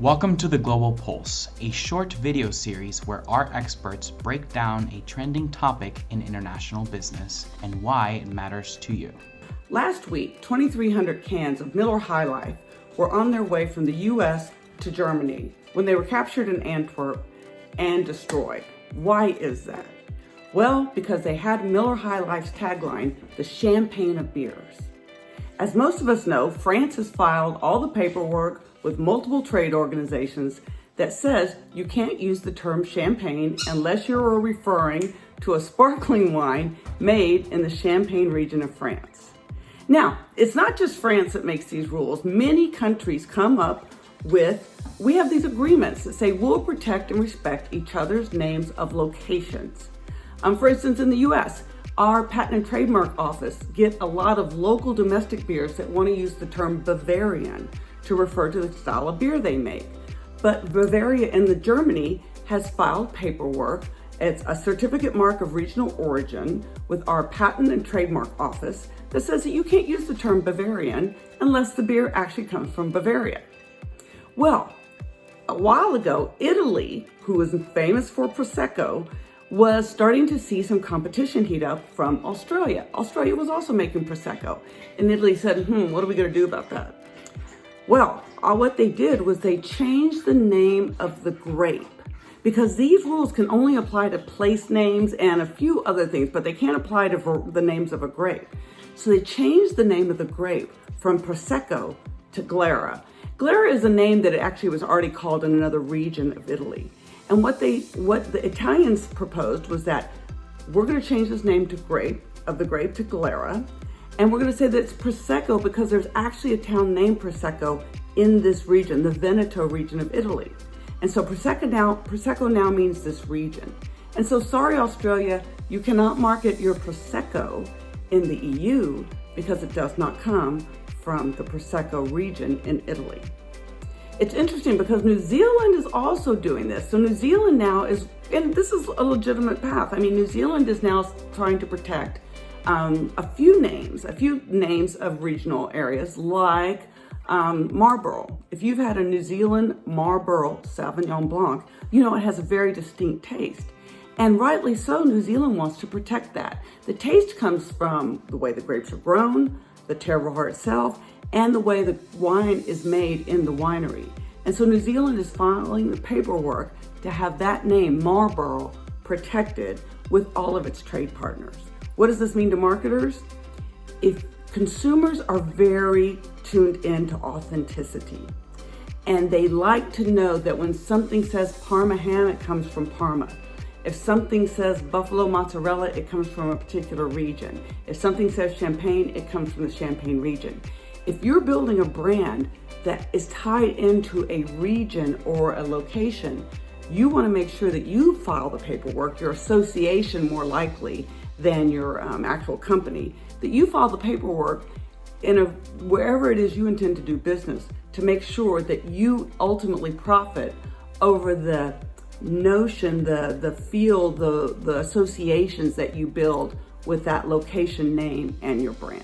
Welcome to the Global Pulse, a short video series where our experts break down a trending topic in international business and why it matters to you. Last week, 2,300 cans of Miller High Life were on their way from the US to Germany when they were captured in Antwerp and destroyed. Why is that? Well, because they had Miller High Life's tagline, the champagne of beers. As most of us know, France has filed all the paperwork with multiple trade organizations that says you can't use the term champagne unless you're referring to a sparkling wine made in the Champagne region of France. Now, it's not just France that makes these rules. Many countries come up with, we have these agreements that say we'll protect and respect each other's names of locations. For instance, in the US, our Patent and Trademark Office get a lot of local domestic beers that want to use the term Bavarian to refer to the style of beer they make. But Bavaria in Germany has filed paperwork. It's a certificate mark of regional origin with our Patent and Trademark Office that says that you can't use the term Bavarian unless the beer actually comes from Bavaria. Well, a while ago, Italy, who is famous for Prosecco, was starting to see some competition heat up from Australia. Australia was also making Prosecco. And Italy said, what are we gonna do about that? Well, what they did was they changed the name of the grape, because these rules can only apply to place names and a few other things, but they can't apply to the names of a grape. So they changed the name of the grape from Prosecco to Glera. Glera is a name that actually was already called in another region of Italy. And what the Italians proposed was that we're going to change this name to grape to Glera, and we're going to say that it's Prosecco because there's actually a town named Prosecco in this region, the Veneto region of Italy. And so Prosecco now means this region. And so sorry, Australia, you cannot market your Prosecco in the EU because it does not come from the Prosecco region in Italy. It's interesting because New Zealand is also doing this. So New Zealand now is, and this is a legitimate path. I mean, New Zealand is now trying to protect a few names of regional areas like Marlborough. If you've had a New Zealand Marlborough Sauvignon Blanc, you know it has a very distinct taste. And rightly so, New Zealand wants to protect that. The taste comes from the way the grapes are grown, the terroir itself, and the way the wine is made in the winery. And so New Zealand is filing the paperwork to have that name, Marlborough, protected with all of its trade partners. What does this mean to marketers? If consumers are very tuned into authenticity, and they like to know that when something says Parma ham, it comes from Parma. If something says buffalo mozzarella, it comes from a particular region. If something says champagne, it comes from the Champagne region. If you're building a brand that is tied into a region or a location, you want to make sure that you file the paperwork, your association more likely than your actual company, that you file the paperwork wherever it is you intend to do business to make sure that you ultimately profit over the notion, the feel, the associations that you build with that location name and your brand.